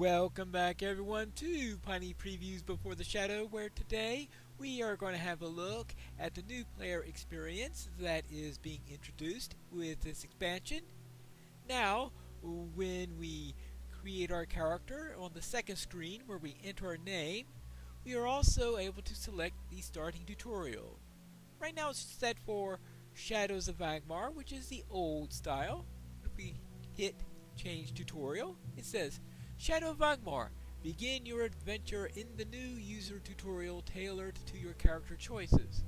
Welcome back everyone to Piney Previews Before the Shadow, where today we are going to have a look at the new player experience that is being introduced with this expansion. Now, when we create our character on the second screen where we enter our name, we are also able to select the starting tutorial. Right now it's set for Shadows of Angmar, which is the old style. If we hit change tutorial, it says Shadow of Angmar, begin your adventure in the new user tutorial tailored to your character choices.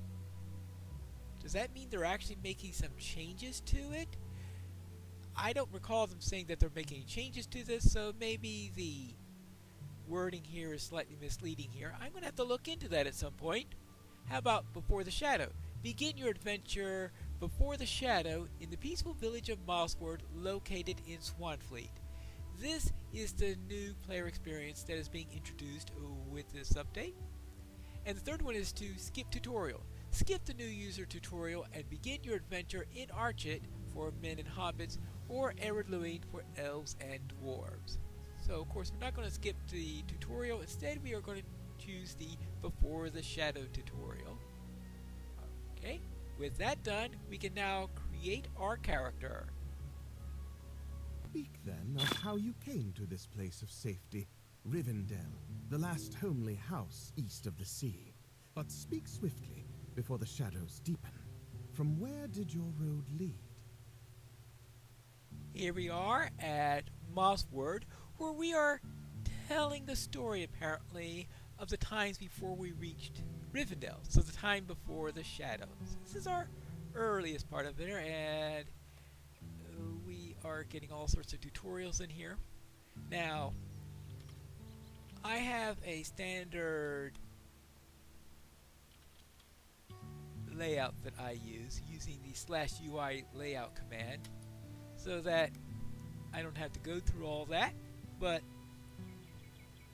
Does that mean they're actually making some changes to it? I don't recall them saying that they're making changes to this, so maybe the wording here is slightly misleading here. I'm going to have to look into that at some point. How about Before the Shadow? Begin your adventure before the Shadow in the peaceful village of Mossward located in Swanfleet. This is the new player experience that is being introduced with this update. And the third one is to skip tutorial. Skip the new user tutorial and begin your adventure in Archit for men and hobbits or Eredluin for elves and dwarves. So of course we're not going to skip the tutorial. Instead we are going to choose the Before the Shadow tutorial. Okay, with that done, we can now create our character. Speak then of how you came to this place of safety, Rivendell, the last homely house east of the sea. But speak swiftly, before the shadows deepen. From where did your road lead? Here we are at Mossward, where we are telling the story, apparently, of the times before we reached Rivendell, so the time before the shadows. This is our earliest part of it, and we are getting all sorts of tutorials in here. Now, I have a standard layout that I use using the /UI layout command so that I don't have to go through all that, but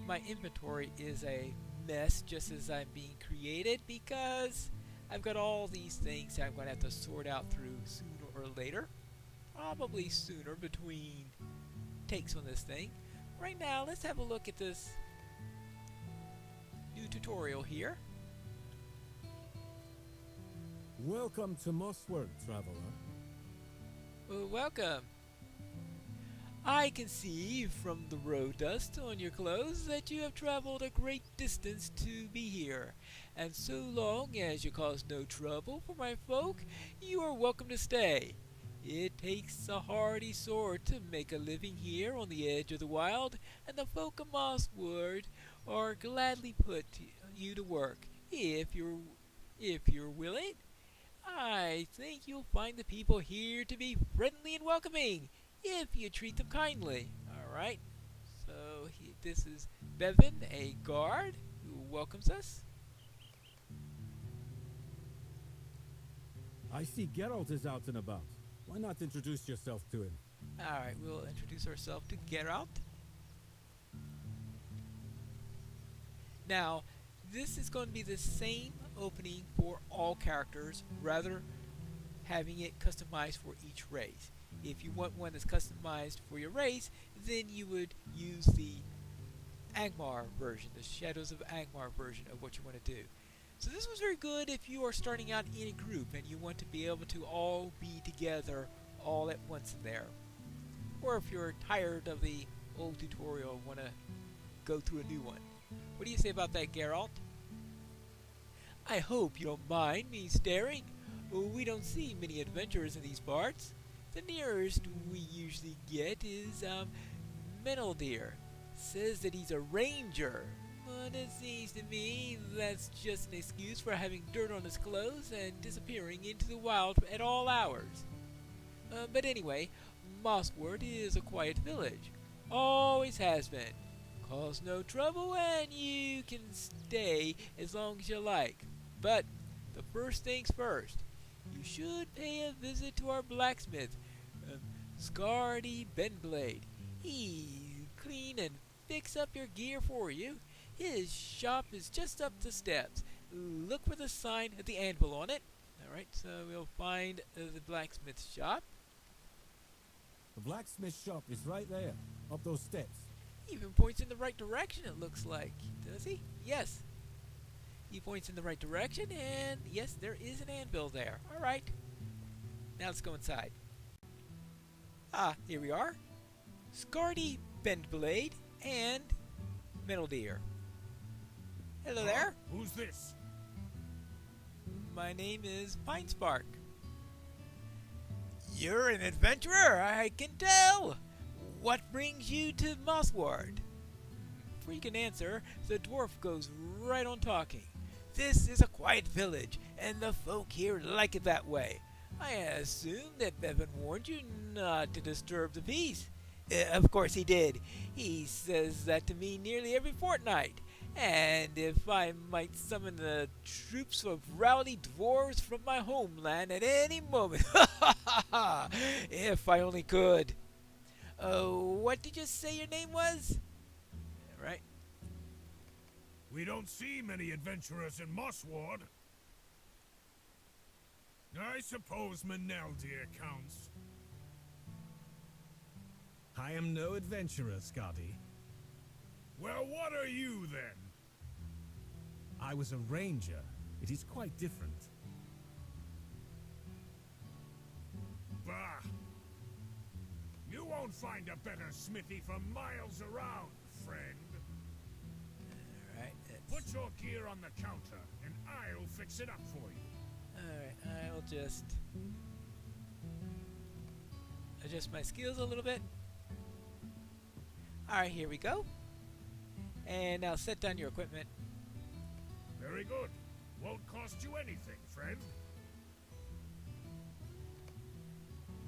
my inventory is a mess just as I'm being created because I've got all these things that I'm going to have to sort out through sooner or later. Probably sooner between takes on this thing. Right now, let's have a look at this new tutorial here. Welcome to Mossward, traveler. Well, welcome. I can see from the road dust on your clothes that you have traveled a great distance to be here, and so long as you cause no trouble for my folk, you are welcome to stay. It takes a hardy sword to make a living here on the edge of the wild, and the folk of Mosswood are gladly put you to work if you're willing. I think you'll find the people here to be friendly and welcoming if you treat them kindly. Alright, so this is Bevan, a guard who welcomes us. I see Geralt is out and about. Why not introduce yourself to him? Alright, we'll introduce ourselves to Geralt. Now, this is going to be the same opening for all characters, rather having it customized for each race. If you want one that's customized for your race, then you would use the Angmar version, the Shadows of Angmar version of what you want to do. So this was very good if you are starting out in a group and you want to be able to all be together all at once in there. Or if you're tired of the old tutorial and want to go through a new one. What do you say about that, Geralt? I hope you don't mind me staring. We don't see many adventurers in these parts. The nearest we usually get is, Meneldir. Says that he's a ranger. But it seems to me that's just an excuse for having dirt on his clothes and disappearing into the wild at all hours. But anyway, Mossward is a quiet village. Always has been. Cause no trouble and you can stay as long as you like. But the first things first, you should pay a visit to our blacksmith, Scardy Benblade. He'll clean and fix up your gear for you. His shop is just up the steps. Look for the sign at the anvil on it. Alright, so we'll find the blacksmith shop. The blacksmith shop is right there, up those steps. even points in the right direction, it looks like. Does he? Yes. He points in the right direction, and yes, there is an anvil there. Alright. Now let's go inside. Ah, here we are. Scardy Bendblade and Metal Deer. Hello there. Who's this? My name is Pinespark. You're an adventurer, I can tell. What brings you to Mossward? Before you can answer, the dwarf goes right on talking. This is a quiet village, and the folk here like it that way. I assume that Bevan warned you not to disturb the peace. Of course he did. He says that to me nearly every fortnight. And if I might summon the troops of rowdy dwarves from my homeland at any moment. If I only could. What did you say your name was? Right. We don't see many adventurers in Mossward. I suppose Pineleaf counts. I am no adventurer, Scotty. Well, what are you then? I was a ranger. It is quite different. Bah! You won't find a better smithy for miles around, friend. Alright, Put your gear on the counter, and I'll fix it up for you. Alright, I'll just adjust my skills a little bit. Alright, here we go. And now set down your equipment. Very good. Won't cost you anything, friend.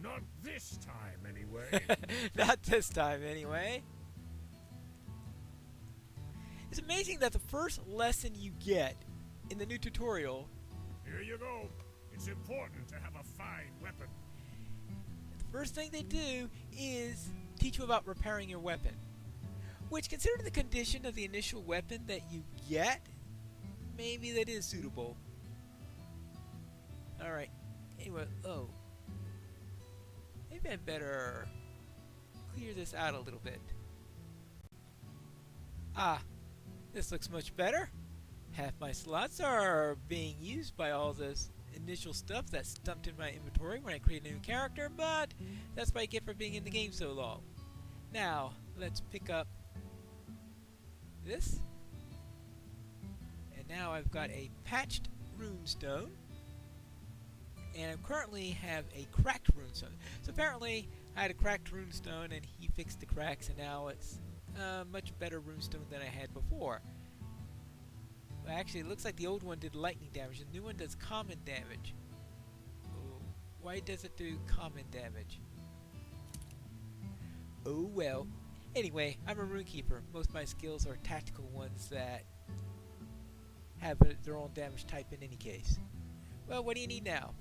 Not this time, anyway. Not this time, anyway. It's amazing that the first lesson you get in the new tutorial, Here you go. It's important to have a fine weapon. the first thing they do is teach you about repairing your weapon. Which, considering the condition of the initial weapon that you get, maybe that is suitable. Alright. Anyway, maybe I better clear this out a little bit. Ah, this looks much better. Half my slots are being used by all this initial stuff that's dumped in my inventory when I create a new character, but that's what I get for being in the game so long. Now, let's pick up this. And now I've got a patched runestone. And I currently have a cracked runestone. So apparently I had a cracked runestone and he fixed the cracks, and now it's a much better runestone than I had before. Well, actually, it looks like the old one did lightning damage. The new one does common damage. Oh, why does it do common damage? Oh well. Anyway, I'm a runekeeper. Most of my skills are tactical ones that have their own damage type in any case. Well, what do you need now?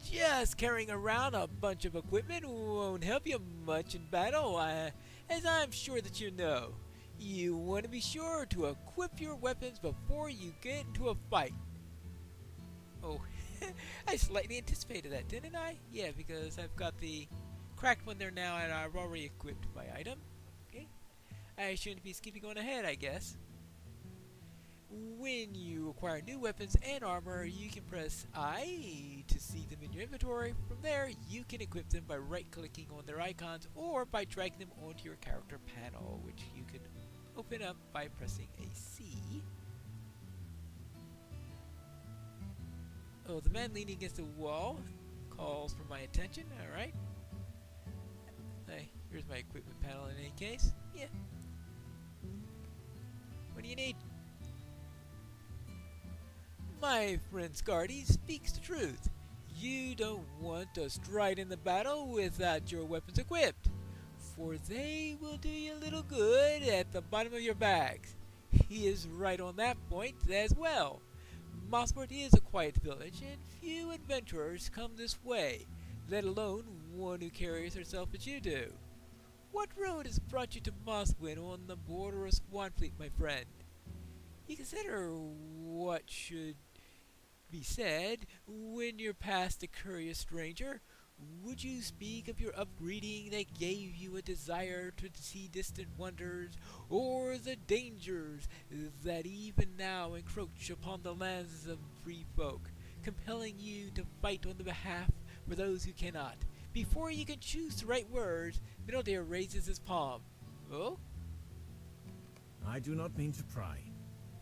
Just carrying around a bunch of equipment won't help you much in battle, as I'm sure that you know. You want to be sure to equip your weapons before you get into a fight. Oh, I slightly anticipated that, didn't I? Yeah, because I've got the cracked one there now, and I've already equipped my item. Okay, I shouldn't be skipping on ahead, I guess. When you acquire new weapons and armor, you can press I to see them in your inventory. From there, you can equip them by right-clicking on their icons or by dragging them onto your character panel, which you can open up by pressing a C. Oh, the man leaning against the wall calls for my attention. Alright. Hey, here's my equipment panel in any case. Yeah. What do you need? My friend Scardy speaks the truth. You don't want to stride in the battle without your weapons equipped, for they will do you a little good at the bottom of your bags. He is right on that point as well. Mossward is a quiet village, and few adventurers come this way, let alone one who carries herself as you do. What road has brought you to Mosswood on the border of Swanfleet, my friend? You consider what should be said when you're past a curious stranger Would you speak of your upbreeding that gave you a desire to see distant wonders, or the dangers that even now encroach upon the lands of free folk, compelling you to fight on the behalf for those who cannot? Before you can choose the right words, Pineleaf raises his palm. Oh? I do not mean to pry.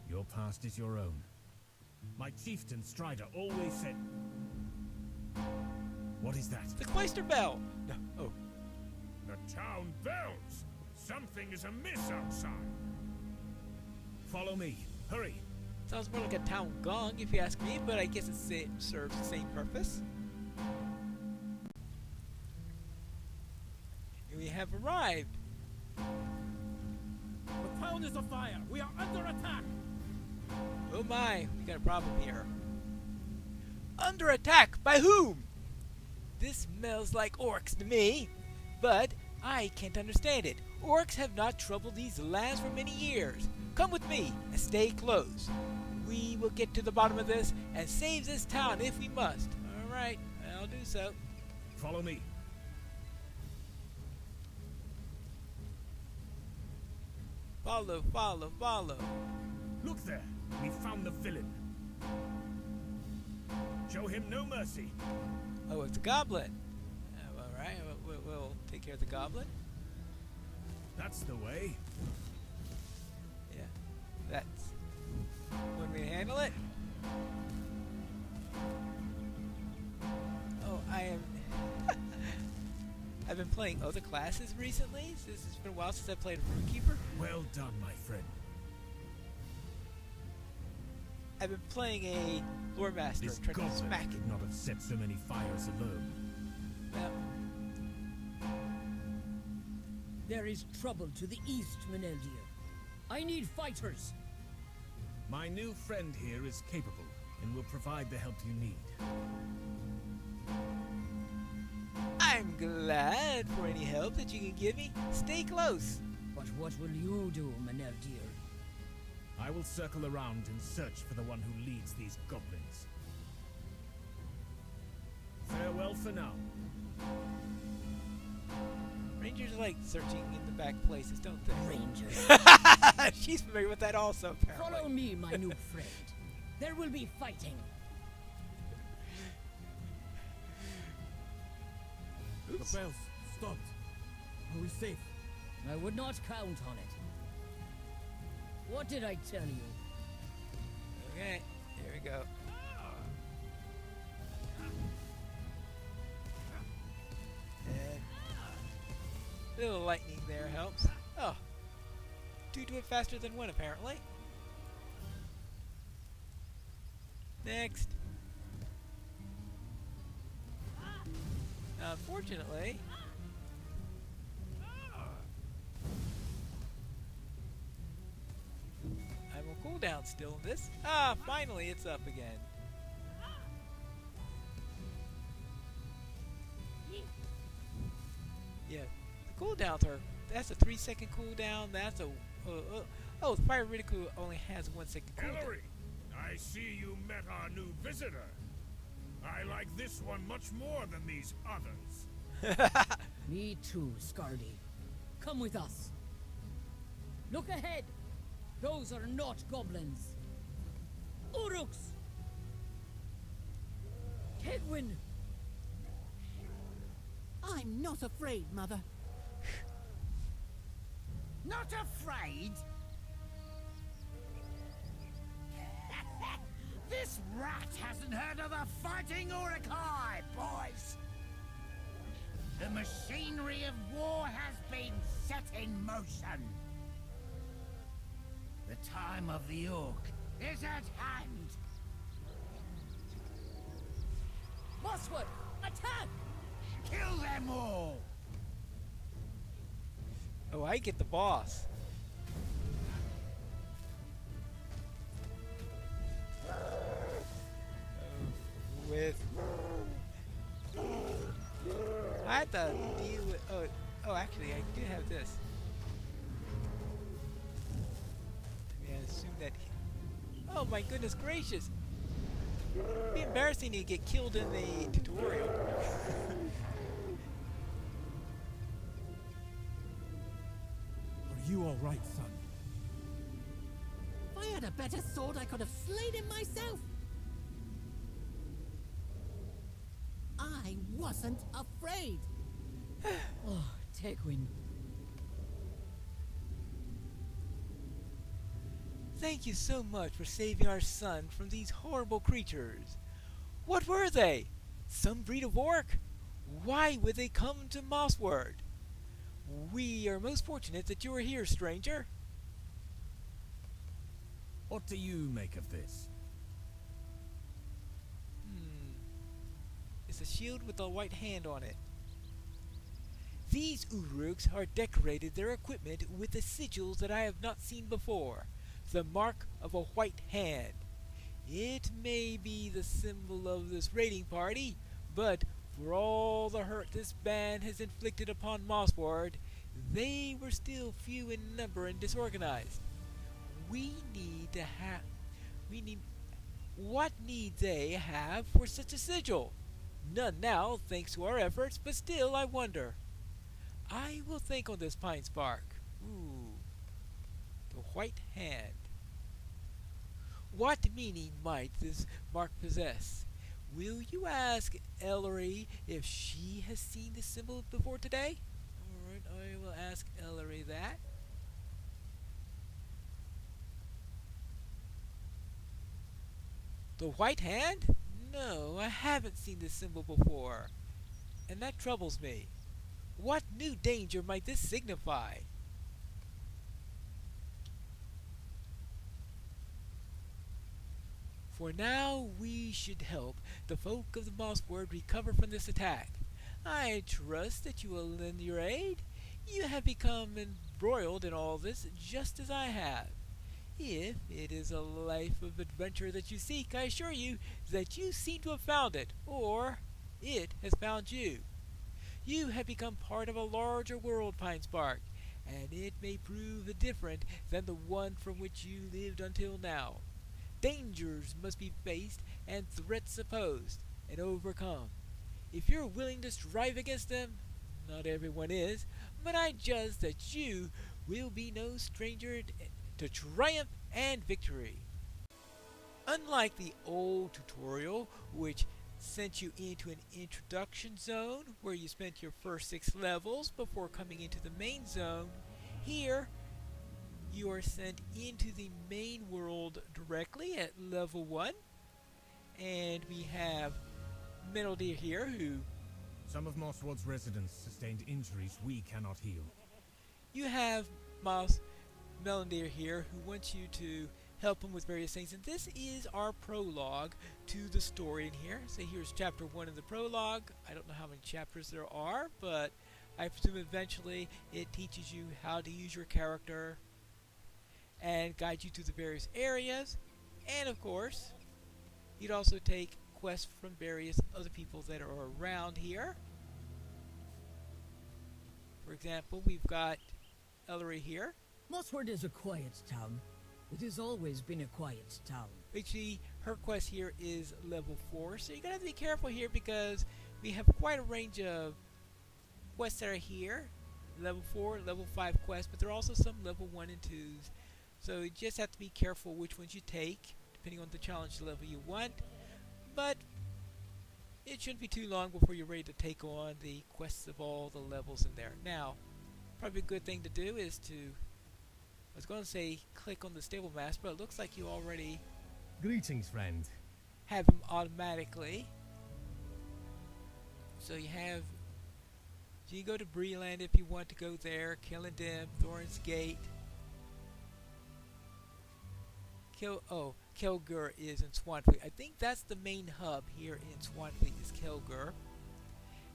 Your past is your own. My chieftain Strider always said... What is that? The Cloister Bell! No. Oh. The town bells! Something is amiss outside. Follow me. Hurry. Sounds more like a town gong if you ask me, but I guess it serves the same purpose. We have arrived. The town is afire! We are under attack! Oh my, we got a problem here. Under attack? By whom? This smells like orcs to me, but I can't understand it. Orcs have not troubled these lands for many years. Come with me and stay close. We will get to the bottom of this and save this town if we must. Alright, I'll do so. Follow me. Follow, follow, follow. Look there. We found the villain. Show him no mercy. Oh, it's a goblin. Alright, we'll take care of the goblin. That's the way. Yeah, that's one way to handle it. Oh, I've been playing other classes recently. This has been a while since I played Runekeeper. Well done, my friend. I've been playing a lore master. This Trying to goblin smack it. could not have set so many fires alone. Well, There is trouble to the east, Pineleaf. I need fighters. My new friend here is capable and will provide the help you need. I'm glad for any help that you can give me. Stay close. But what will you do, Pineleaf? I will circle around and search for the one who leads these goblins. Farewell for now. Rangers like searching in the back places, don't they? Rangers. She's familiar with that also, apparently. Follow me, my new friend. There will be fighting. The bells stopped. Are we safe? I would not count on it. What did I tell you? Okay, here we go. A little lightning there helps. Oh. Two do it faster than one, apparently. Next. Unfortunately. I'm on cooldown still in this. Ah, finally it's up again. Yeah, the cooldowns are, that's a 3-second cooldown, that's a, oh, the fire ridicule only has 1 second cooldown. Ellery, I see you met our new visitor. I like this one much more than these others. Me too, Scardy. Come with us. Look ahead. Those are not goblins. Uruks! Kedwin! I'm not afraid, Mother. Not afraid? This rat hasn't heard of the fighting Urukai, boys! The machinery of war has been set in motion. The time of the Orc is at hand. Mosswood, attack! Kill them all! Oh, I get the boss. With I have to deal with oh actually I do have this. I mean, I assume that oh my goodness gracious. It'd be embarrassing to get killed in the tutorial. Are you all right, son? If I had a better sword, I could have slain him myself. I wasn't afraid. Oh, Tegwin. Thank you so much for saving our son from these horrible creatures. What were they? Some breed of orc? Why would they come to Mossward? We are most fortunate that you are here, stranger. What do you make of this? It's a shield with a white hand on it. These Uruks are decorated their equipment with the sigils that I have not seen before. The mark of a white hand. It may be the symbol of this raiding party, but for all the hurt this band has inflicted upon Mossward, they were still few in number and disorganized. What need they have for such a sigil? None now, thanks to our efforts, but still I wonder. I will think on this, Pine Spark. Ooh. The white hand. What meaning might this mark possess? Will you ask Ellery if she has seen the symbol before today? Alright, I will ask Ellery that. The white hand? No, I haven't seen this symbol before, and that troubles me. What new danger might this signify? For now, we should help the folk of the Mossward recover from this attack. I trust that you will lend your aid. You have become embroiled in all this just as I have. If it is a life of adventure that you seek, I assure you that you seem to have found it, or it has found you. You have become part of a larger world, Pine Spark, and it may prove different than the one from which you lived until now. Dangers must be faced and threats opposed and overcome. If you're willing to strive against them, not everyone is, but I judge that you will be no stranger to triumph and victory. Unlike the old tutorial, which sent you into an introduction zone where you spent your first 6 levels before coming into the main zone, here you are sent into the main world directly at level 1. And we have Melody here who... Some of Mossward's residents sustained injuries we cannot heal. You have Melody here who wants you to help him with various things. And this is our prologue to the story in here. So here's chapter 1 of the prologue. I don't know how many chapters there are, but I presume eventually it teaches you how to use your character and guide you to the various areas. And of course, you'd also take quests from various other people that are around here. For example, we've got Ellery here. Mossward is a quiet town. It has always been a quiet town. Actually, her quest here is level 4, so you're going to have to be careful here because we have quite a range of quests that are here. Level 4, level 5 quests, but there are also some level 1 and 2s. So you just have to be careful which ones you take, depending on the challenge level you want. But it shouldn't be too long before you're ready to take on the quests of all the levels in there. Now, probably a good thing to do is to, I was going to say click on the stable mask, but it looks like you already Greetings, friend. have them automatically. So you have, so you go to Breeland if you want to go there, Killindim, Thorin's Gate. Kelgur is in Swanfleet. I think that's the main hub here in Swanfleet is Kelgur.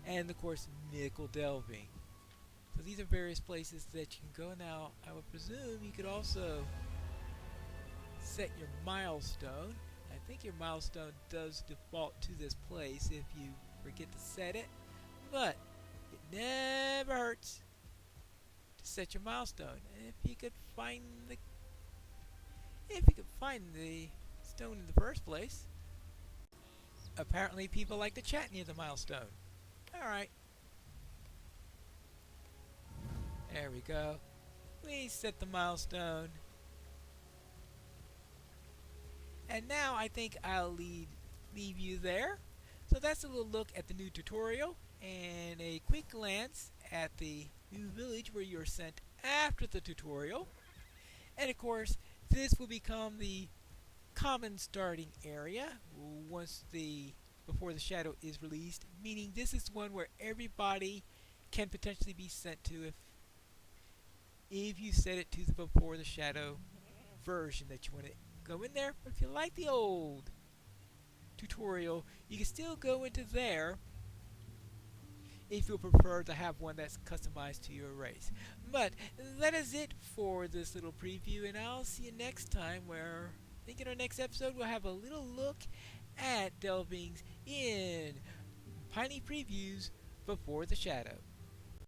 And of course, Nickel Delving. So these are various places that you can go. Now, I would presume you could also set your milestone. I think your milestone does default to this place if you forget to set it. But it never hurts to set your milestone. And if you could find the stone in the first place. apparently people like to chat near the milestone. Alright. There we go. We set the milestone. And now I think I'll leave you there. So that's a little look at the new tutorial and a quick glance at the new village where you're sent after the tutorial. And of course, this will become the common starting area once before the shadow is released, meaning this is one where everybody can potentially be sent to if you set it to the before the shadow version that you want to go in there. But if you like the old tutorial, you can still go into there if you prefer to have one that's customized to your race. But that is it for this little preview, and I'll see you next time, where I think in our next episode we'll have a little look at delving in Piney Previews Before the Shadow.